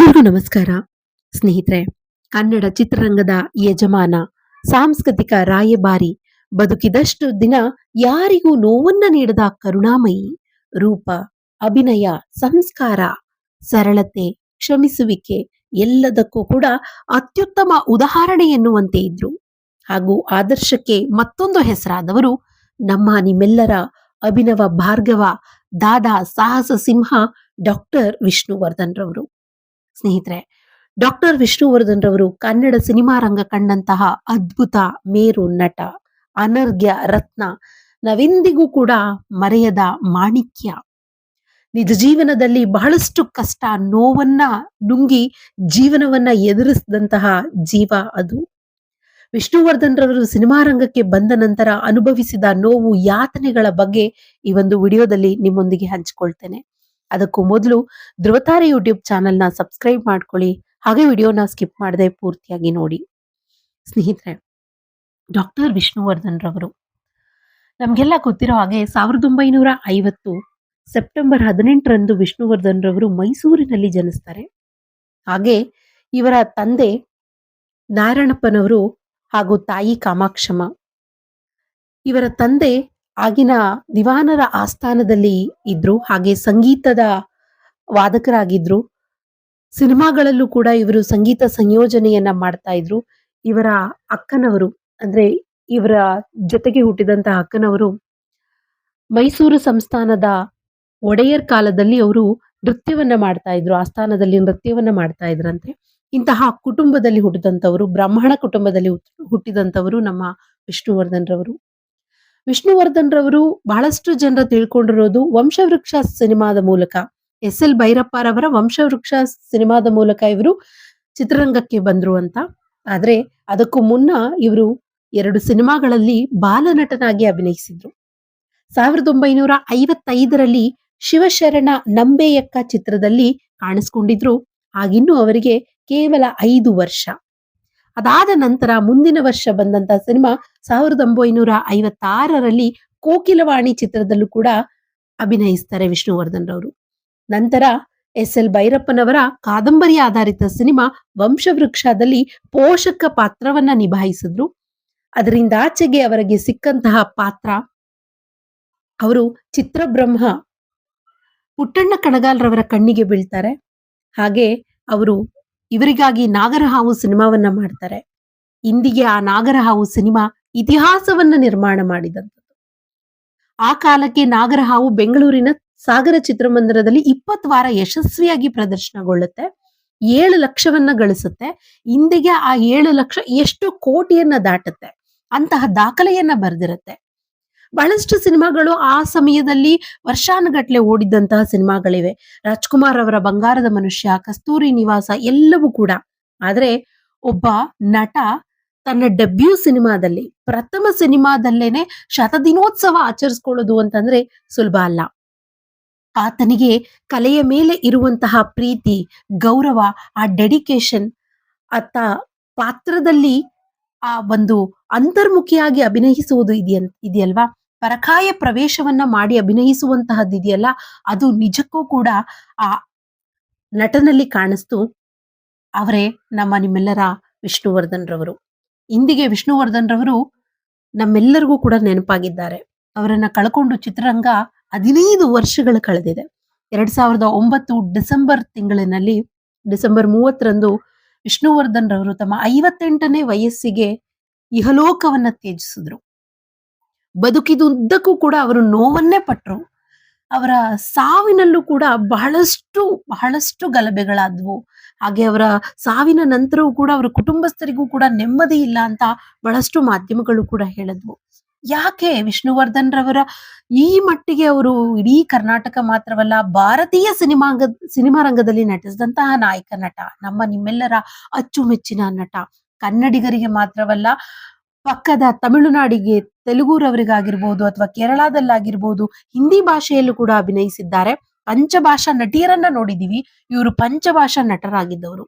ಎಲ್ರಿಗೂ ನಮಸ್ಕಾರ. ಸ್ನೇಹಿತರೆ, ಕನ್ನಡ ಚಿತ್ರರಂಗದ ಯಜಮಾನ, ಸಾಂಸ್ಕೃತಿಕ ರಾಯಭಾರಿ, ಬದುಕಿದಷ್ಟು ದಿನ ಯಾರಿಗೂ ನೋವನ್ನ ನೀಡದ ಕರುಣಾಮಯಿ, ರೂಪ, ಅಭಿನಯ, ಸಂಸ್ಕಾರ, ಸರಳತೆ, ಕ್ಷಮಿಸುವಿಕೆ ಎಲ್ಲದಕ್ಕೂ ಕೂಡ ಅತ್ಯುತ್ತಮ ಉದಾಹರಣೆ ಎನ್ನುವಂತೆ ಇದ್ರು. ಹಾಗೂ ಆದರ್ಶಕ್ಕೆ ಮತ್ತೊಂದು ಹೆಸರಾದವರು ನಮ್ಮ ನಿಮ್ಮೆಲ್ಲರ ಅಭಿನವ ಭಾರ್ಗವ, ದಾದಾ ಸಾಹಸ ಸಿಂಹ ಡಾಕ್ಟರ್ ವಿಷ್ಣುವರ್ಧನ್ ರವರು. ಸ್ನೇಹಿತರೆ, ಡಾಕ್ಟರ್ ವಿಷ್ಣುವರ್ಧನ್ ರವರು ಕನ್ನಡ ಸಿನಿಮಾ ರಂಗ ಕಂಡಂತಹ ಅದ್ಭುತ ಮೇರು ನಟ, ಅನರ್ಘ್ಯ ರತ್ನ, ನಾವೆಂದಿಗೂ ಕೂಡ ಮರೆಯದ ಮಾಣಿಕ್ಯ. ನಿಜ ಜೀವನದಲ್ಲಿ ಬಹಳಷ್ಟು ಕಷ್ಟ ನೋವನ್ನ ನುಂಗಿ ಜೀವನವನ್ನ ಎದುರಿಸಿದಂತಹ ಜೀವ ಅದು. ವಿಷ್ಣುವರ್ಧನ್ ರವರು ಸಿನಿಮಾ ರಂಗಕ್ಕೆ ಬಂದ ನಂತರ ಅನುಭವಿಸಿದ ನೋವು ಯಾತನೆಗಳ ಬಗ್ಗೆ ಈ ಒಂದು ವಿಡಿಯೋದಲ್ಲಿ ನಿಮ್ಮೊಂದಿಗೆ ಹಂಚಿಕೊಳ್ತೇನೆ. ಅದಕ್ಕೂ ಮೊದಲು ಧ್ರುವತಾರೆ ಯೂಟ್ಯೂಬ್ ಚಾನೆಲ್ನ ಸಬ್ಸ್ಕ್ರೈಬ್ ಮಾಡ್ಕೊಳ್ಳಿ, ಹಾಗೆ ವಿಡಿಯೋನ ಸ್ಕಿಪ್ ಮಾಡದೆ ಪೂರ್ತಿಯಾಗಿ ನೋಡಿ. ಸ್ನೇಹಿತರೆ, ಡಾಕ್ಟರ್ ವಿಷ್ಣುವರ್ಧನ್ ರವರು ನಮಗೆಲ್ಲ ಗೊತ್ತಿರೋ ಹಾಗೆ 1950 ಸೆಪ್ಟೆಂಬರ್ 18ರಂದು ವಿಷ್ಣುವರ್ಧನ್ ರವರು ಮೈಸೂರಿನಲ್ಲಿ ಜನಿಸ್ತಾರೆ. ಹಾಗೆ ಇವರ ತಂದೆ ನಾರಾಯಣಪ್ಪನವರು ಹಾಗೂ ತಾಯಿ ಕಾಮಾಕ್ಷಮ್ಮ. ಇವರ ತಂದೆ ಆಗಿನ ದಿವಾನರ ಆಸ್ಥಾನದಲ್ಲಿ ಇದ್ರು, ಹಾಗೆ ಸಂಗೀತದ ವಾದಕರಾಗಿದ್ರು. ಸಿನಿಮಾಗಳಲ್ಲೂ ಕೂಡ ಇವರು ಸಂಗೀತ ಸಂಯೋಜನೆಯನ್ನ ಮಾಡ್ತಾ ಇದ್ರು. ಇವರ ಅಕ್ಕನವರು, ಅಂದ್ರೆ ಇವರ ಜೊತೆಗೆ ಹುಟ್ಟಿದಂತಹ ಅಕ್ಕನವರು ಮೈಸೂರು ಸಂಸ್ಥಾನದ ಒಡೆಯರ್ ಕಾಲದಲ್ಲಿ ಅವರು ನೃತ್ಯವನ್ನ ಮಾಡ್ತಾ ಇದ್ರು, ಆಸ್ಥಾನದಲ್ಲಿ ನೃತ್ಯವನ್ನ ಮಾಡ್ತಾ ಇದ್ರಂತೆ. ಇಂತಹ ಕುಟುಂಬದಲ್ಲಿ ಹುಟ್ಟಿದಂಥವರು, ಬ್ರಾಹ್ಮಣ ಕುಟುಂಬದಲ್ಲಿ ಹುಟ್ಟಿದಂಥವರು ನಮ್ಮ ವಿಷ್ಣುವರ್ಧನ್ ರವರು. ವಿಷ್ಣುವರ್ಧನ್ ರವರು ಬಹಳಷ್ಟು ಜನರು ತಿಳ್ಕೊಂಡಿರೋದು ವಂಶವೃಕ್ಷ ಸಿನಿಮಾದ ಮೂಲಕ. ಎಸ್.ಎಲ್. ಭೈರಪ್ಪರವರ ವಂಶವೃಕ್ಷ ಸಿನಿಮಾದ ಮೂಲಕ ಇವರು ಚಿತ್ರರಂಗಕ್ಕೆ ಬಂದ್ರು ಅಂತ. ಆದ್ರೆ ಅದಕ್ಕೂ ಮುನ್ನ ಇವರು 2 ಸಿನಿಮಾಗಳಲ್ಲಿ ಬಾಲನಟನಾಗಿ ಅಭಿನಯಿಸಿದ್ರು. 1955ರಲ್ಲಿ ಶಿವಶರಣ ನಂಬೇಯಕ್ಕ ಚಿತ್ರದಲ್ಲಿ ಕಾಣಿಸ್ಕೊಂಡಿದ್ರು. ಆಗಿನ್ನೂ ಅವರಿಗೆ ಕೇವಲ 5 ವರ್ಷ. ಅದಾದ ನಂತರ ಮುಂದಿನ ವರ್ಷ ಬಂದಂತ ಸಿನಿಮಾ 1956ರಲ್ಲಿ ಕೋಕಿಲವಾಣಿ ಚಿತ್ರದಲ್ಲೂ ಕೂಡ ಅಭಿನಯಿಸ್ತಾರೆ ವಿಷ್ಣುವರ್ಧನ್ ರವರು. ನಂತರ ಎಸ್.ಎಲ್. ಭೈರಪ್ಪನವರ ಕಾದಂಬರಿ ಆಧಾರಿತ ಸಿನಿಮಾ ವಂಶವೃಕ್ಷದಲ್ಲಿ ಪೋಷಕ ಪಾತ್ರವನ್ನ ನಿಭಾಯಿಸಿದ್ರು. ಅದರಿಂದಾಚೆಗೆ ಅವರಿಗೆ ಸಿಕ್ಕಂತಹ ಪಾತ್ರ, ಅವರು ಚಿತ್ರಬ್ರಹ್ಮ ಪುಟ್ಟಣ್ಣ ಕಣಗಾಲ್ರವರ ಕಣ್ಣಿಗೆ ಬೀಳ್ತಾರೆ. ಹಾಗೆ ಅವರು ಇವರಿಗಾಗಿ ನಾಗರಹಾವು ಸಿನಿಮಾವನ್ನ ಮಾಡ್ತಾರೆ. ಇಂದಿಗೆ ಆ ನಾಗರಹಾವು ಸಿನಿಮಾ ಇತಿಹಾಸವನ್ನ ನಿರ್ಮಾಣ ಮಾಡಿದಂಥದ್ದು. ಆ ಕಾಲಕ್ಕೆ ನಾಗರಹಾವು ಬೆಂಗಳೂರಿನ ಸಾಗರ ಚಿತ್ರಮಂದಿರದಲ್ಲಿ 20 ವಾರ ಯಶಸ್ವಿಯಾಗಿ ಪ್ರದರ್ಶನಗೊಳ್ಳುತ್ತೆ. 7 ಲಕ್ಷವನ್ನ ಗಳಿಸುತ್ತೆ. ಇಂದಿಗೆ ಆ 7 ಲಕ್ಷ ಎಷ್ಟು ಕೋಟಿಯನ್ನ ದಾಟುತ್ತೆ, ಅಂತಹ ದಾಖಲೆಯನ್ನ ಬರೆದಿರುತ್ತೆ. ಬಹಳಷ್ಟು ಸಿನಿಮಾಗಳು ಆ ಸಮಯದಲ್ಲಿ ವರ್ಷಾನುಗಟ್ಲೆ ಓಡಿದಂತಹ ಸಿನಿಮಾಗಳಿವೆ. ರಾಜ್ಕುಮಾರ್ ಅವರ ಬಂಗಾರದ ಮನುಷ್ಯ, ಕಸ್ತೂರಿ ನಿವಾಸ ಎಲ್ಲವೂ ಕೂಡ. ಆದ್ರೆ ಒಬ್ಬ ನಟ ತನ್ನ ಡೆಬ್ಯೂ ಸಿನಿಮಾದಲ್ಲಿ, ಪ್ರಥಮ ಸಿನಿಮಾದಲ್ಲೇನೆ ಶತದಿನೋತ್ಸವ ಆಚರಿಸ್ಕೊಳ್ಳೋದು ಅಂತಂದ್ರೆ ಸುಲಭ ಅಲ್ಲ. ಆತನಿಗೆ ಕಲೆಯ ಮೇಲೆ ಇರುವಂತಹ ಪ್ರೀತಿ, ಗೌರವ, ಆ ಡೆಡಿಕೇಶನ್, ಆತ ಪಾತ್ರದಲ್ಲಿ ಆ ಒಂದು ಅಂತರ್ಮುಖಿಯಾಗಿ ಅಭಿನಯಿಸುವುದು ಇದೆಯಲ್ವಾ, ಪರಕಾಯ ಪ್ರವೇಶವನ್ನ ಮಾಡಿ ಅಭಿನಯಿಸುವಂತಹದ್ದು ಇದೆಯಲ್ಲ, ಅದು ನಿಜಕ್ಕೂ ಕೂಡ ಆ ನಟನಲ್ಲಿ ಕಾಣಿಸ್ತು. ಅವರೇ ನಮ್ಮ ನಿಮ್ಮೆಲ್ಲರ ವಿಷ್ಣುವರ್ಧನ್ ರವರು. ಇಂದಿಗೆ ವಿಷ್ಣುವರ್ಧನ್ ರವರು ನಮ್ಮೆಲ್ಲರಿಗೂ ಕೂಡ ನೆನಪಾಗಿದ್ದಾರೆ. ಅವರನ್ನ ಕಳ್ಕೊಂಡು ಚಿತ್ರರಂಗ 15 ವರ್ಷಗಳು ಕಳೆದಿದೆ. 2009 ಡಿಸೆಂಬರ್ ತಿಂಗಳಿನಲ್ಲಿ, ಡಿಸೆಂಬರ್ 30ರಂದು ವಿಷ್ಣುವರ್ಧನ್ ರವರು ತಮ್ಮ 58ನೇ ವಯಸ್ಸಿಗೆ ಇಹಲೋಕವನ್ನ ತ್ಯಜಿಸಿದ್ರು. ಬದುಕಿದುದ್ದಕ್ಕೂ ಕೂಡ ಅವರು ನೋವನ್ನೇ ಪಟ್ರು. ಅವರ ಸಾವಿನಲ್ಲೂ ಕೂಡ ಬಹಳಷ್ಟು ಗಲಭೆಗಳಾದ್ವು. ಹಾಗೆ ಅವರ ಸಾವಿನ ನಂತರವೂ ಕೂಡ ಅವರ ಕುಟುಂಬಸ್ಥರಿಗೂ ಕೂಡ ನೆಮ್ಮದಿ ಇಲ್ಲ ಅಂತ ಬಹಳಷ್ಟು ಮಾಧ್ಯಮಗಳು ಕೂಡ ಹೇಳಿದ್ವು. ಯಾಕೆ ವಿಷ್ಣುವರ್ಧನ್ ರವರ ಈ ಮಟ್ಟಿಗೆ ಅವರು ಇಡೀ ಕರ್ನಾಟಕ ಮಾತ್ರವಲ್ಲ, ಭಾರತೀಯ ಸಿನಿಮಾ ರಂಗದಲ್ಲಿ ನಟಿಸಿದಂತಹ ನಾಯಕ ನಟ, ನಮ್ಮ ನಿಮ್ಮೆಲ್ಲರ ಅಚ್ಚುಮೆಚ್ಚಿನ ನಟ, ಕನ್ನಡಿಗರಿಗೆ ಮಾತ್ರವಲ್ಲ, ಪಕ್ಕದ ತಮಿಳುನಾಡಿಗೆ, ತೆಲುಗುರವರಿಗಾಗಿರ್ಬೋದು ಅಥವಾ ಕೇರಳದಲ್ಲಾಗಿರ್ಬೋದು, ಹಿಂದಿ ಭಾಷೆಯಲ್ಲೂ ಕೂಡ ಅಭಿನಯಿಸಿದ್ದಾರೆ. ಪಂಚಭಾಷಾ ನಟಿಯರನ್ನ ನೋಡಿದೀವಿ. ಇವರು ಪಂಚಭಾಷಾ ನಟರಾಗಿದ್ದವರು.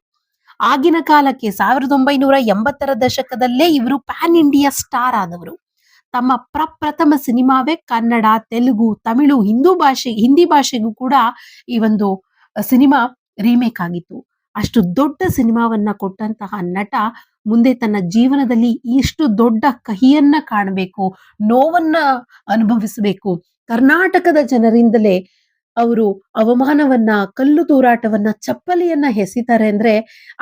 ಆಗಿನ ಕಾಲಕ್ಕೆ 1980ರ ದಶಕದಲ್ಲೇ ಇವರು ಪ್ಯಾನ್ ಇಂಡಿಯಾ ಸ್ಟಾರ್ ಆದವರು. ತಮ್ಮ ಪ್ರಪ್ರಥಮ ಸಿನಿಮಾವೇ ಕನ್ನಡ, ತೆಲುಗು, ತಮಿಳು, ಹಿಂದಿ ಭಾಷೆಗೂ ಕೂಡ ಈ ಒಂದು ಸಿನಿಮಾ ರೀಮೇಕ್ ಆಗಿತ್ತು. ಅಷ್ಟು ದೊಡ್ಡ ಸಿನಿಮಾವನ್ನ ಕೊಟ್ಟಂತಹ ನಟ ಮುಂದೆ ತನ್ನ ಜೀವನದಲ್ಲಿ ಇಷ್ಟು ದೊಡ್ಡ ಕಹಿಯನ್ನ ಕಾಣಬೇಕು, ನೋವನ್ನ ಅನುಭವಿಸಬೇಕು. ಕರ್ನಾಟಕದ ಜನರಿಂದಲೇ ಅವರು ಅವಮಾನವನ್ನ, ಕಲ್ಲು ತೂರಾಟವನ್ನ, ಚಪ್ಪಲಿಯನ್ನ ಎಸಿತಾರೆ ಅಂದ್ರೆ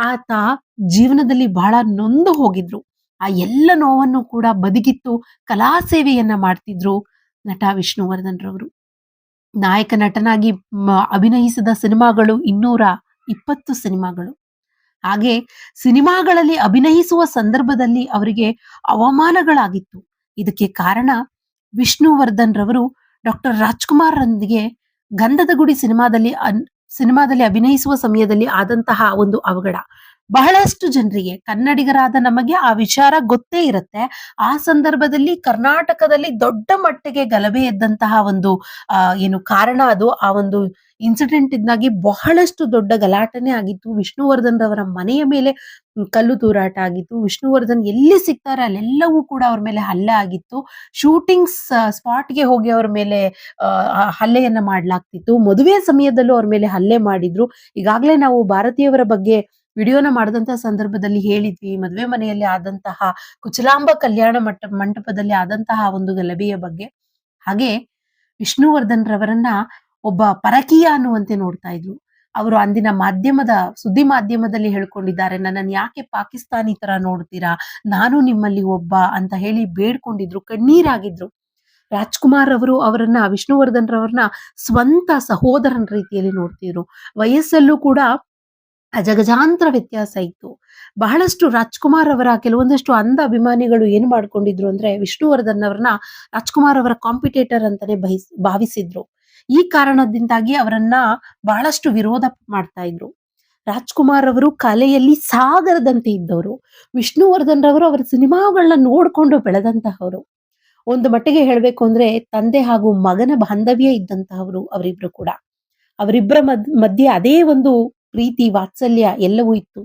ಆತ ಜೀವನದಲ್ಲಿ ಬಹಳ ನೊಂದು ಹೋಗಿದ್ರು. ಆ ಎಲ್ಲ ನೋವನ್ನು ಕೂಡ ಬದಿಗಿಟ್ಟು ಕಲಾ ಸೇವೆಯನ್ನ ಮಾಡ್ತಿದ್ರು ನಟ ವಿಷ್ಣುವರ್ಧನ್ ರವರು. ನಾಯಕ ನಟನಾಗಿ ಅಭಿನಯಿಸಿದ ಸಿನಿಮಾಗಳು 220 ಸಿನಿಮಾಗಳು. ಹಾಗೆ ಸಿನಿಮಾಗಳಲ್ಲಿ ಅಭಿನಯಿಸುವ ಸಂದರ್ಭದಲ್ಲಿ ಅವರಿಗೆ ಅವಮಾನಗಳಾಗಿತ್ತು. ಇದಕ್ಕೆ ಕಾರಣ ವಿಷ್ಣುವರ್ಧನ್ ರವರು ಡಾಕ್ಟರ್ ರಾಜ್‌ಕುಮಾರ್‌ರೊಂದಿಗೆ ಗಂಧದ ಗುಡಿ ಸಿನಿಮಾದಲ್ಲಿ ಅಭಿನಯಿಸುವ ಸಮಯದಲ್ಲಿ ಆದಂತಹ ಒಂದು ಅವಘಡ. ಬಹಳಷ್ಟು ಜನರಿಗೆ, ಕನ್ನಡಿಗರಾದ ನಮಗೆ ಆ ವಿಚಾರ ಗೊತ್ತೇ ಇರುತ್ತೆ. ಆ ಸಂದರ್ಭದಲ್ಲಿ ಕರ್ನಾಟಕದಲ್ಲಿ ದೊಡ್ಡ ಮಟ್ಟಿಗೆ ಗಲಭೆ ಎದ್ದಂತಹ ಒಂದು ಏನು ಕಾರಣ ಅದು. ಆ ಒಂದು ಇನ್ಸಿಡೆಂಟ್ ಇಂದಾಗಿ ಬಹಳಷ್ಟು ದೊಡ್ಡ ಗಲಾಟೆನೇ ಆಗಿತ್ತು. ವಿಷ್ಣುವರ್ಧನ್ ರವರ ಮನೆಯ ಮೇಲೆ ಕಲ್ಲು ತೂರಾಟ ಆಗಿತ್ತು. ವಿಷ್ಣುವರ್ಧನ್ ಎಲ್ಲಿ ಸಿಗ್ತಾರೆ ಅಲ್ಲೆಲ್ಲವೂ ಕೂಡ ಅವ್ರ ಮೇಲೆ ಹಲ್ಲೆ ಆಗಿತ್ತು. ಶೂಟಿಂಗ್ ಸ್ಪಾಟ್‌ಗೆ ಹೋಗಿ ಅವ್ರ ಮೇಲೆ ಹಲ್ಲೆಯನ್ನ ಮಾಡ್ಲಾಗ್ತಿತ್ತು. ಮದುವೆ ಸಮಯದಲ್ಲೂ ಅವ್ರ ಮೇಲೆ ಹಲ್ಲೆ ಮಾಡಿದ್ರು. ಈಗಾಗಲೇ ನಾವು ಭಾರತೀಯವರ ಬಗ್ಗೆ ವಿಡಿಯೋನ ಮಾಡಿದಂತಹ ಸಂದರ್ಭದಲ್ಲಿ ಹೇಳಿದ್ವಿ. ಮದುವೆ ಮನೆಯಲ್ಲಿ ಆದಂತಹ ಕುಚಲಾಂಬ ಕಲ್ಯಾಣ ಮಂಟಪದಲ್ಲಿ ಆದಂತಹ ಒಂದು ಗಲಭೆಯ ಬಗ್ಗೆ. ಹಾಗೆ ವಿಷ್ಣುವರ್ಧನ್ ರವರನ್ನ ಒಬ್ಬ ಪರಕೀಯ ಅನ್ನುವಂತೆ ನೋಡ್ತಾ ಇದ್ರು. ಅವರು ಅಂದಿನ ಸುದ್ದಿ ಮಾಧ್ಯಮದಲ್ಲಿ ಹೇಳ್ಕೊಂಡಿದ್ದಾರೆ, ನನ್ನನ್ನು ಯಾಕೆ ಪಾಕಿಸ್ತಾನಿ ತರ ನೋಡ್ತೀರಾ, ನಾನು ನಿಮ್ಮಲ್ಲಿ ಒಬ್ಬ ಅಂತ ಹೇಳಿ ಬೇಡ್ಕೊಂಡಿದ್ರು, ಕಣ್ಣೀರಾಗಿದ್ರು. ರಾಜ್‌ಕುಮಾರ್ ಅವರು ವಿಷ್ಣುವರ್ಧನ್ ರವರನ್ನ ಸ್ವಂತ ಸಹೋದರನ ರೀತಿಯಲ್ಲಿ ನೋಡ್ತಿದ್ರು. ವಯಸ್ಸಲ್ಲೂ ಕೂಡ ಅಜಗಜಾಂತರ ವ್ಯತ್ಯಾಸ ಇತ್ತು. ಬಹಳಷ್ಟು ರಾಜ್‌ಕುಮಾರ್ ಅವರ ಕೆಲವೊಂದಷ್ಟು ಅಂಧ ಅಭಿಮಾನಿಗಳು ಏನ್ ಮಾಡ್ಕೊಂಡಿದ್ರು ಅಂದ್ರೆ ವಿಷ್ಣುವರ್ಧನ್ ಅವರನ್ನ ರಾಜ್‌ಕುಮಾರ್ ಅವರ ಕಾಂಪಿಟೇಟರ್ ಅಂತಾನೆ ಭಾವಿಸಿದ್ರು. ಈ ಕಾರಣದಿಂದಾಗಿ ಅವರನ್ನ ಬಹಳಷ್ಟು ವಿರೋಧ ಮಾಡ್ತಾ ಇದ್ರು. ರಾಜ್‌ಕುಮಾರ್ ಅವರು ಕಲೆಯಲ್ಲಿ ಸಾಗರದಂತೆ ಇದ್ದವರು. ವಿಷ್ಣುವರ್ಧನ್ ರವರು ಅವರ ಸಿನಿಮಾಗಳನ್ನ ನೋಡ್ಕೊಂಡು ಬೆಳೆದಂತಹವರು. ಒಂದು ಮಟ್ಟಿಗೆ ಹೇಳ್ಬೇಕು ಅಂದ್ರೆ ತಂದೆ ಹಾಗೂ ಮಗನ ಬಾಂಧವ್ಯ ಇದ್ದಂತಹವರು ಅವರಿಬ್ರು ಕೂಡ. ಅವರಿಬ್ಬರ ಮಧ್ಯೆ ಅದೇ ಒಂದು ಪ್ರೀತಿ, ವಾತ್ಸಲ್ಯ ಎಲ್ಲವೂ ಇತ್ತು.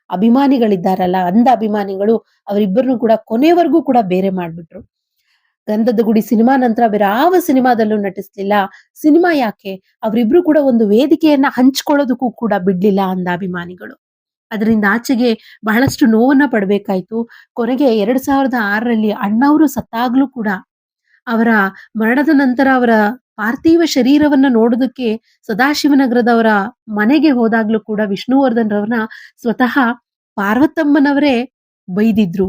ಅಭಿಮಾನಿಗಳಿದ್ದಾರಲ್ಲ, ಅಂಧ ಅಭಿಮಾನಿಗಳು ಅವರಿಬ್ಬರನ್ನು ಕೂಡ ಕೊನೆವರೆಗೂ ಕೂಡ ಬೇರೆ ಮಾಡ್ಬಿಟ್ರು. ಗಂಧದ ಗುಡಿ ಸಿನಿಮಾ ನಂತರ ಬೇರಾವ ಸಿನಿಮಾದಲ್ಲೂ ನಟಿಸ್ಲಿಲ್ಲ. ಸಿನಿಮಾ ಯಾಕೆ, ಅವರಿಬ್ರು ಕೂಡ ಒಂದು ವೇದಿಕೆಯನ್ನ ಹಂಚ್ಕೊಳ್ಳೋದಕ್ಕೂ ಕೂಡ ಬಿಡ್ಲಿಲ್ಲ ಅಂಧ ಅಭಿಮಾನಿಗಳು. ಅದರಿಂದ ಆಚೆಗೆ ಬಹಳಷ್ಟು ನೋವನ್ನ ಪಡ್ಬೇಕಾಯ್ತು. ಕೊನೆಗೆ 2006ರಲ್ಲಿ ಅಣ್ಣಾವ್ರು ಸತ್ತಾಗ್ಲೂ ಕೂಡ ಅವರ ಮರಣದ ನಂತರ ಅವರ ಪಾರ್ಥಿವ ಶರೀರವನ್ನ ನೋಡೋದಕ್ಕೆ ಸದಾಶಿವನಗರದವರ ಮನೆಗೆ ಹೋದಾಗ್ಲೂ ಕೂಡ ವಿಷ್ಣುವರ್ಧನ್ ರವರನ್ನ ಸ್ವತಃ ಪಾರ್ವತಮ್ಮನವರೇ ಬೈದಿದ್ರು.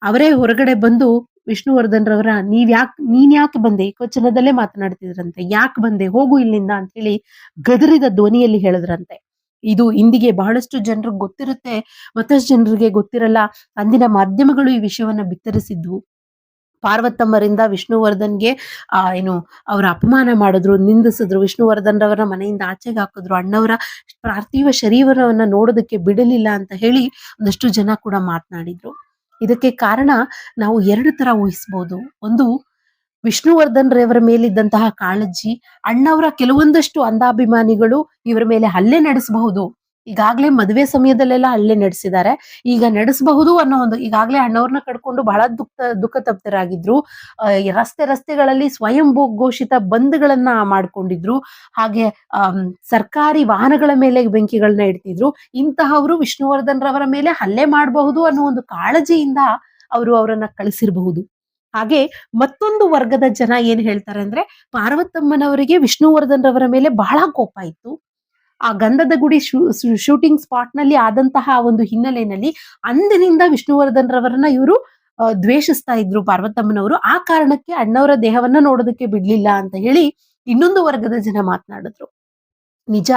ಅವರೇ ಹೊರಗಡೆ ಬಂದು ವಿಷ್ಣುವರ್ಧನ್ ರವರ ನೀನ್ ಯಾಕೆ ಬಂದೆ, ಏಕವಚನದಲ್ಲೇ ಮಾತನಾಡ್ತಿದ್ರಂತೆ. ಯಾಕೆ ಬಂದೆ, ಹೋಗು ಇಲ್ಲಿಂದ ಅಂತ ಹೇಳಿ ಗದರಿದ ಧ್ವನಿಯಲ್ಲಿ ಹೇಳಿದ್ರಂತೆ. ಇದು ಇಂದಿಗೆ ಬಹಳಷ್ಟು ಜನರಿಗೆ ಗೊತ್ತಿರುತ್ತೆ, ಮತ್ತಷ್ಟು ಜನರಿಗೆ ಗೊತ್ತಿರಲ್ಲ. ಅಂದಿನ ಮಾಧ್ಯಮಗಳು ಈ ವಿಷಯವನ್ನ ಬಿತ್ತರಿಸಿದ್ವು. ಪಾರ್ವತಮ್ಮರಿಂದ ವಿಷ್ಣುವರ್ಧನ್ಗೆ ಅವರ ಅಪಮಾನ ಮಾಡಿದ್ರು, ನಿಂದಿಸಿದ್ರು. ವಿಷ್ಣುವರ್ಧನ್ ರವರ ಮನೆಯಿಂದ ಆಚೆಗೆ ಹಾಕಿದ್ರು. ಅಣ್ಣವರ ಪಾರ್ಥಿವ ಶರೀರವನ್ನ ನೋಡೋದಕ್ಕೆ ಬಿಡಲಿಲ್ಲ ಅಂತ ಹೇಳಿ ಒಂದಷ್ಟು ಜನ ಕೂಡ ಮಾತನಾಡಿದ್ರು. ಇದಕ್ಕೆ ಕಾರಣ ನಾವು 2 ತರ ಊಹಿಸಬಹುದು. ಒಂದು, ವಿಷ್ಣುವರ್ಧನ್ ರವರ ಮೇಲಿದ್ದಂತಹ ಕಾಳಜಿ. ಅಣ್ಣವರ ಕೆಲವೊಂದಷ್ಟು ಅಂಧಾಭಿಮಾನಿಗಳು ಇವರ ಮೇಲೆ ಹಲ್ಲೆ ನಡೆಸಬಹುದು, ಈಗಾಗಲೇ ಮದುವೆ ಸಮಯದಲ್ಲೆಲ್ಲ ಹಲ್ಲೆ ನಡೆಸಿದ್ದಾರೆ, ಈಗ ನಡೆಸಬಹುದು ಅನ್ನೋ ಒಂದು, ಈಗಾಗಲೇ ಅಣ್ಣವ್ರನ್ನ ಕಡ್ಕೊಂಡು ಬಹಳ ದುಃಖ ತಪ್ತರಾಗಿದ್ರು. ರಸ್ತೆಗಳಲ್ಲಿ ಸ್ವಯಂ ಘೋಷಿತ ಬಂದ್ಗಳನ್ನ ಮಾಡ್ಕೊಂಡಿದ್ರು. ಹಾಗೆ ಸರ್ಕಾರಿ ವಾಹನಗಳ ಮೇಲೆ ಬೆಂಕಿಗಳನ್ನ ಇಡ್ತಿದ್ರು. ಇಂತಹವರು ವಿಷ್ಣುವರ್ಧನ್ ರವರ ಮೇಲೆ ಹಲ್ಲೆ ಮಾಡಬಹುದು ಅನ್ನೋ ಒಂದು ಕಾಳಜಿಯಿಂದ ಅವರನ್ನ ಕಳಿಸಿರಬಹುದು. ಹಾಗೆ ಮತ್ತೊಂದು ವರ್ಗದ ಜನ ಏನ್ ಹೇಳ್ತಾರೆ ಅಂದ್ರೆ, ಪಾರ್ವತಮ್ಮನವರಿಗೆ ವಿಷ್ಣುವರ್ಧನ್ ರವರ ಮೇಲೆ ಬಹಳ ಕೋಪ ಇತ್ತು. ಆ ಗಂಧದ ಗುಡಿ ಶೂಟಿಂಗ್ ಸ್ಪಾಟ್ ನಲ್ಲಿ ಆದಂತಹ ಒಂದು ಹಿನ್ನೆಲೆಯಲ್ಲಿ ಅಂದಿನಿಂದ ವಿಷ್ಣುವರ್ಧನ್ ರವರನ್ನ ಇವರು ದ್ವೇಷಿಸ್ತಾ ಇದ್ರು ಪಾರ್ವತಮ್ಮನವರು. ಆ ಕಾರಣಕ್ಕೆ ಅಣ್ಣವರ ದೇಹವನ್ನ ನೋಡೋದಕ್ಕೆ ಬಿಡ್ಲಿಲ್ಲ ಅಂತ ಹೇಳಿ ಇನ್ನೊಂದು ವರ್ಗದ ಜನ ಮಾತನಾಡಿದ್ರು. ನಿಜ,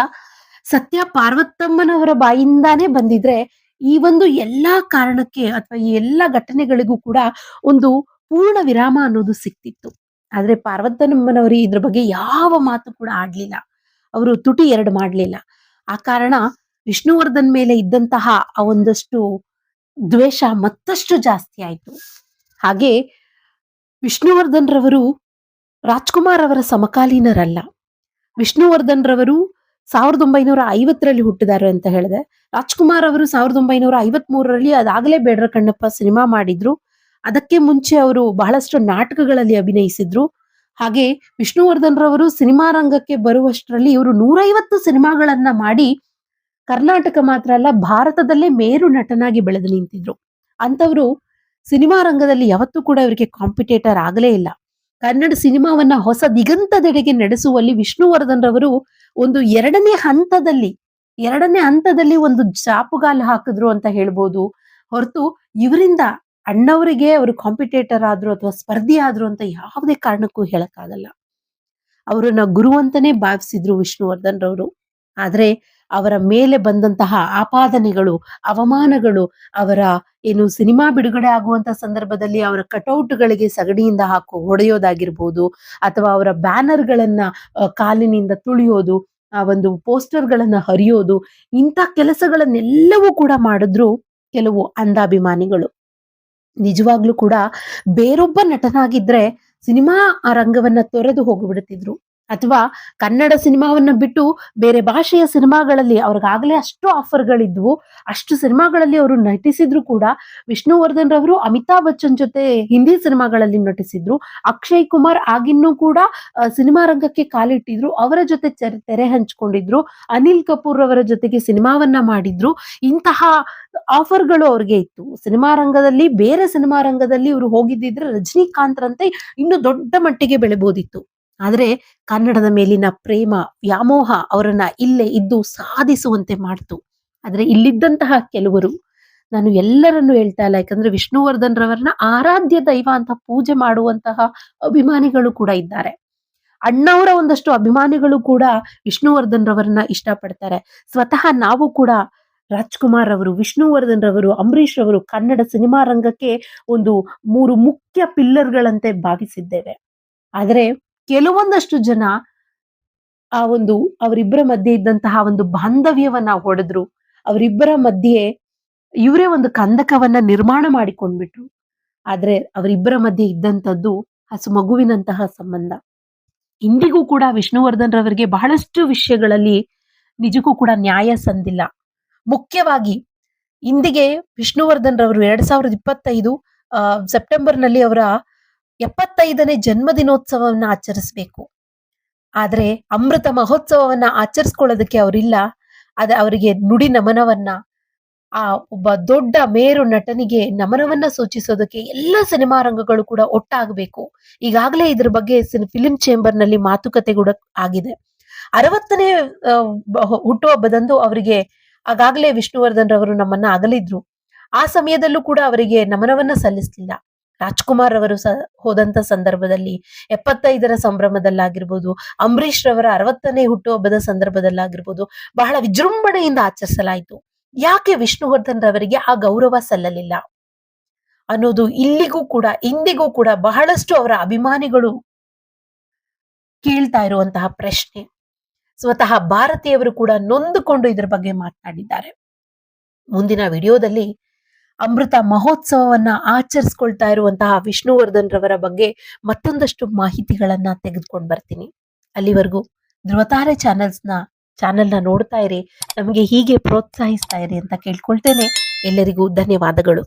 ಸತ್ಯ ಪಾರ್ವತಮ್ಮನವರ ಬಾಯಿಂದಾನೇ ಬಂದಿದ್ರೆ ಈ ಒಂದು ಎಲ್ಲಾ ಕಾರಣಕ್ಕೆ ಅಥವಾ ಈ ಎಲ್ಲಾ ಘಟನೆಗಳಿಗೂ ಕೂಡ ಒಂದು ಪೂರ್ಣ ವಿರಾಮ ಅನ್ನೋದು ಸಿಕ್ತಿತ್ತು. ಆದ್ರೆ ಪಾರ್ವತಮ್ಮನವರು ಇದ್ರ ಬಗ್ಗೆ ಯಾವ ಮಾತು ಕೂಡ ಆಡ್ಲಿಲ್ಲ. ಅವರು ತುಟಿ 2 ಮಾಡ್ಲಿಲ್ಲ. ಆ ಕಾರಣ ವಿಷ್ಣುವರ್ಧನ್ ಮೇಲೆ ಇದ್ದಂತಹ ಆ ಒಂದಷ್ಟು ದ್ವೇಷ ಮತ್ತಷ್ಟು ಜಾಸ್ತಿ ಆಯ್ತು. ಹಾಗೆ ವಿಷ್ಣುವರ್ಧನ್ ರವರು ರಾಜ್‌ಕುಮಾರ್ ಅವರ ಸಮಕಾಲೀನರಲ್ಲ. ವಿಷ್ಣುವರ್ಧನ್ ರವರು 1950ರಲ್ಲಿ ಹುಟ್ಟಿದ್ದಾರೆ ಅಂತ ಹೇಳಿದೆ. ರಾಜ್‌ಕುಮಾರ್ ಅವರು 1953ರಲ್ಲಿ ಅದಾಗಲೇ ಬೇಡರ ಕಣ್ಣಪ್ಪ ಸಿನಿಮಾ ಮಾಡಿದ್ರು. ಅದಕ್ಕೆ ಮುಂಚೆ ಅವರು ಬಹಳಷ್ಟು ನಾಟಕಗಳಲ್ಲಿ ಅಭಿನಯಿಸಿದ್ರು. ಹಾಗೆ ವಿಷ್ಣುವರ್ಧನ್ ರವರು ಸಿನಿಮಾ ರಂಗಕ್ಕೆ ಬರುವಷ್ಟರಲ್ಲಿ ಇವರು 150 ಸಿನಿಮಾಗಳನ್ನ ಮಾಡಿ ಕರ್ನಾಟಕ ಮಾತ್ರ ಅಲ್ಲ, ಭಾರತದಲ್ಲೇ ಮೇರು ನಟನಾಗಿ ಬೆಳೆದು ನಿಂತಿದ್ರು. ಅಂಥವ್ರು ಸಿನಿಮಾ ರಂಗದಲ್ಲಿ ಯಾವತ್ತೂ ಕೂಡ ಇವರಿಗೆ ಕಾಂಪಿಟೇಟರ್ ಆಗಲೇ ಇಲ್ಲ. ಕನ್ನಡ ಸಿನಿಮಾವನ್ನ ಹೊಸ ದಿಗಂತದೆಡೆಗೆ ನಡೆಸುವಲ್ಲಿ ವಿಷ್ಣುವರ್ಧನ್ ರವರು ಒಂದು ಎರಡನೇ ಹಂತದಲ್ಲಿ ಒಂದು ಚಾಪುಗಾಲು ಹಾಕಿದ್ರು ಅಂತ ಹೇಳ್ಬೋದು. ಹೊರತು ಇವರಿಂದ ಅಣ್ಣವರಿಗೆ ಅವರು ಕಾಂಪಿಟೇಟರ್ ಆದ್ರು ಅಥವಾ ಸ್ಪರ್ಧಿ ಆದ್ರು ಅಂತ ಯಾವುದೇ ಕಾರಣಕ್ಕೂ ಹೇಳಕ್ಕಾಗಲ್ಲ. ಅವರನ್ನ ಗುರು ಅಂತಾನೆ ಭಾವಿಸಿದ್ರು ವಿಷ್ಣುವರ್ಧನ್ ರವರು. ಆದ್ರೆ ಅವರ ಮೇಲೆ ಬಂದಂತಹ ಆಪಾದನೆಗಳು, ಅವಮಾನಗಳು, ಅವರ ಸಿನಿಮಾ ಬಿಡುಗಡೆ ಆಗುವಂತ ಸಂದರ್ಭದಲ್ಲಿ ಅವರ ಕಟೌಟ್‌ಗಳಿಗೆ ಸಗಣಿಯಿಂದ ಹೊಡೆಯೋದಾಗಿರ್ಬೋದು, ಅಥವಾ ಅವರ ಬ್ಯಾನರ್‌ಗಳನ್ನ ಕಾಲಿನಿಂದ ತುಳಿಯೋದು, ಆ ಒಂದು ಪೋಸ್ಟರ್‌ಗಳನ್ನ ಹರಿಯೋದು, ಇಂಥ ಕೆಲಸಗಳನ್ನೆಲ್ಲವೂ ಕೂಡ ಮಾಡಿದ್ರು ಕೆಲವು ಅಂಧಾಭಿಮಾನಿಗಳು. ನಿಜವಾಗ್ಲೂ ಕೂಡ ಬೇರೊಬ್ಬ ನಟನಾಗಿದ್ರೆ ಸಿನಿಮಾ ರಂಗವನ್ನ ತೊರೆದು ಹೋಗ್ಬಿಡ್ತಿದ್ರು. ಅಥವಾ ಕನ್ನಡ ಸಿನಿಮಾವನ್ನ ಬಿಟ್ಟು ಬೇರೆ ಭಾಷೆಯ ಸಿನಿಮಾಗಳಲ್ಲಿ ಅವ್ರಿಗಾಗಲೇ ಅಷ್ಟು ಆಫರ್‌ಗಳಿದ್ವು. ಅಷ್ಟು ಸಿನಿಮಾಗಳಲ್ಲಿ ಅವರು ನಟಿಸಿದ್ರು ಕೂಡ ವಿಷ್ಣುವರ್ಧನ್ ರವರು ಅಮಿತಾಬ್ ಬಚ್ಚನ್ ಜೊತೆ ಹಿಂದಿ ಸಿನಿಮಾಗಳಲ್ಲಿ ನಟಿಸಿದ್ರು. ಅಕ್ಷಯ್ ಕುಮಾರ್ ಆಗಿನ್ನೂ ಕೂಡ ಸಿನಿಮಾ ರಂಗಕ್ಕೆ ಕಾಲಿಟ್ಟಿದ್ರು. ಅವರ ಜೊತೆ ತೆರೆ ಹಂಚಿಕೊಂಡಿದ್ರು. ಅನಿಲ್ ಕಪೂರ್ ಅವರ ಜೊತೆಗೆ ಸಿನಿಮಾವನ್ನ ಮಾಡಿದ್ರು. ಇಂತಹ ಆಫರ್‌ಗಳು ಅವ್ರಿಗೆ ಇತ್ತು. ಬೇರೆ ಸಿನಿಮಾ ರಂಗದಲ್ಲಿ ಇವರು ಹೋಗಿದ್ದಿದ್ರೆ ರಜನಿಕಾಂತ್‌ರಂತೆ ಇನ್ನೂ ದೊಡ್ಡ ಮಟ್ಟಿಗೆ ಬೆಳೆಬಹುದಿತ್ತು. ಆದ್ರೆ ಕನ್ನಡದ ಮೇಲಿನ ಪ್ರೇಮ, ವ್ಯಾಮೋಹ ಅವರನ್ನ ಇಲ್ಲೇ ಇದ್ದು ಸಾಧಿಸುವಂತೆ ಮಾಡ್ತು. ಆದ್ರೆ ಇಲ್ಲಿದ್ದಂತಹ ಕೆಲವರು, ನಾನು ಎಲ್ಲರನ್ನು ಹೇಳ್ತಾ ಇಲ್ಲ, ಯಾಕಂದ್ರೆ ವಿಷ್ಣುವರ್ಧನ್ ರವರನ್ನ ಆರಾಧ್ಯ ದೈವ ಅಂತ ಪೂಜೆ ಮಾಡುವಂತಹ ಅಭಿಮಾನಿಗಳು ಕೂಡ ಇದ್ದಾರೆ. ಅಣ್ಣವರ ಒಂದಷ್ಟು ಅಭಿಮಾನಿಗಳು ಕೂಡ ವಿಷ್ಣುವರ್ಧನ್ ರವರನ್ನ ಇಷ್ಟಪಡ್ತಾರೆ. ಸ್ವತಃ ನಾವು ಕೂಡ ರಾಜ್‌ಕುಮಾರ್ ಅವರು, ವಿಷ್ಣುವರ್ಧನ್ ರವರು, ಅಂಬರೀಷ್ ರವರು ಕನ್ನಡ ಸಿನಿಮಾ ರಂಗಕ್ಕೆ ಒಂದು 3 ಮುಖ್ಯ ಪಿಲ್ಲರ್‌ಗಳಂತೆ ಭಾವಿಸಿದ್ದೇವೆ. ಆದರೆ ಕೆಲವೊಂದಷ್ಟು ಜನ ಅವರಿಬ್ಬರ ಮಧ್ಯೆ ಇದ್ದಂತಹ ಒಂದು ಬಾಂಧವ್ಯವನ್ನ ಹೊಡೆದ್ರು. ಅವರಿಬ್ಬರ ಮಧ್ಯೆ ಇವರೇ ಒಂದು ಕಂದಕವನ್ನ ನಿರ್ಮಾಣ ಮಾಡಿಕೊಂಡ್ಬಿಟ್ರು. ಆದ್ರೆ ಅವರಿಬ್ಬರ ಮಧ್ಯೆ ಇದ್ದಂಥದ್ದು ಹಸು ಮಗುವಿನಂತಹ ಸಂಬಂಧ. ಇಂದಿಗೂ ಕೂಡ ವಿಷ್ಣುವರ್ಧನ್ ರವರಿಗೆ ಬಹಳಷ್ಟು ವಿಷಯಗಳಲ್ಲಿ ನಿಜಕ್ಕೂ ಕೂಡ ನ್ಯಾಯ ಸಂದಿಲ್ಲ. ಮುಖ್ಯವಾಗಿ ಇಂದಿಗೆ ವಿಷ್ಣುವರ್ಧನ್ ರವರು 2025 ಸೆಪ್ಟೆಂಬರ್‌ನಲ್ಲಿ ಅವರ 75ನೇ ಜನ್ಮದಿನೋತ್ಸವವನ್ನ ಆಚರಿಸಬೇಕು. ಆದ್ರೆ ಅಮೃತ ಮಹೋತ್ಸವವನ್ನ ಆಚರಿಸ್ಕೊಳ್ಳೋದಕ್ಕೆ ಅವರಿಲ್ಲ. ಅವರಿಗೆ ನುಡಿ ನಮನವನ್ನ, ಆ ಒಬ್ಬ ದೊಡ್ಡ ಮೇರು ನಟನಿಗೆ ನಮನವನ್ನ ಸೂಚಿಸೋದಕ್ಕೆ ಎಲ್ಲ ಸಿನಿಮಾ ರಂಗಗಳು ಕೂಡ ಒಟ್ಟಾಗಬೇಕು. ಈಗಾಗಲೇ ಇದ್ರ ಬಗ್ಗೆ ಫಿಲ್ಮ್ ಚೇಂಬರ್‌ನಲ್ಲಿ ಮಾತುಕತೆ ಕೂಡ ಆಗಿದೆ. 60ನೇ ಹುಟ್ಟುಹಬ್ಬದಂದು ಅವರಿಗೆ ಆಗಾಗಲೇ ವಿಷ್ಣುವರ್ಧನ್ ರವರು ನಮ್ಮನ್ನ ಅಗಲಿದ್ರು. ಆ ಸಮಯದಲ್ಲೂ ಕೂಡ ಅವರಿಗೆ ನಮನವನ್ನ ಸಲ್ಲಿಸಲಿಲ್ಲ. ರಾಜ್‌ಕುಮಾರ್ ಅವರು ಹೋದಂತ ಸಂದರ್ಭದಲ್ಲಿ 75ರ ಸಂಭ್ರಮದಲ್ಲಾಗಿರ್ಬೋದು, ಅಂಬರೀಷ್ ರವರ 60ನೇ ಹುಟ್ಟುಹಬ್ಬದ ಸಂದರ್ಭದಲ್ಲಾಗಿರ್ಬೋದು ಬಹಳ ವಿಜೃಂಭಣೆಯಿಂದ ಆಚರಿಸಲಾಯಿತು. ಯಾಕೆ ವಿಷ್ಣುವರ್ಧನ್ ರವರಿಗೆ ಆ ಗೌರವ ಸಲ್ಲಲಿಲ್ಲ ಅನ್ನೋದು ಇಂದಿಗೂ ಕೂಡ ಬಹಳಷ್ಟು ಅವರ ಅಭಿಮಾನಿಗಳು ಕೇಳ್ತಾ ಇರುವಂತಹ ಪ್ರಶ್ನೆ. ಸ್ವತಃ ಭಾರತೀಯವರು ಕೂಡ ನೊಂದುಕೊಂಡು ಇದ್ರ ಬಗ್ಗೆ ಮಾತನಾಡಿದ್ದಾರೆ. ಮುಂದಿನ ವಿಡಿಯೋದಲ್ಲಿ ಅಮೃತ ಮಹೋತ್ಸವವನ್ನ ಆಚರಿಸ್ಕೊಳ್ತಾ ಇರುವಂತಹ ವಿಷ್ಣುವರ್ಧನ್ ರವರ ಬಗ್ಗೆ ಮತ್ತೊಂದಷ್ಟು ಮಾಹಿತಿಗಳನ್ನ ತೆಗೆದುಕೊಂಡು ಬರ್ತೀನಿ. ಅಲ್ಲಿವರೆಗೂ ಧ್ರುವತಾರೆ ಚಾನೆಲ್ನ ನೋಡ್ತಾ ಇರಿ, ನಮಗೆ ಹೀಗೆ ಪ್ರೋತ್ಸಾಹಿಸ್ತಾ ಇರಿ ಅಂತ ಕೇಳ್ಕೊಳ್ತೇನೆ. ಎಲ್ಲರಿಗೂ ಧನ್ಯವಾದಗಳು.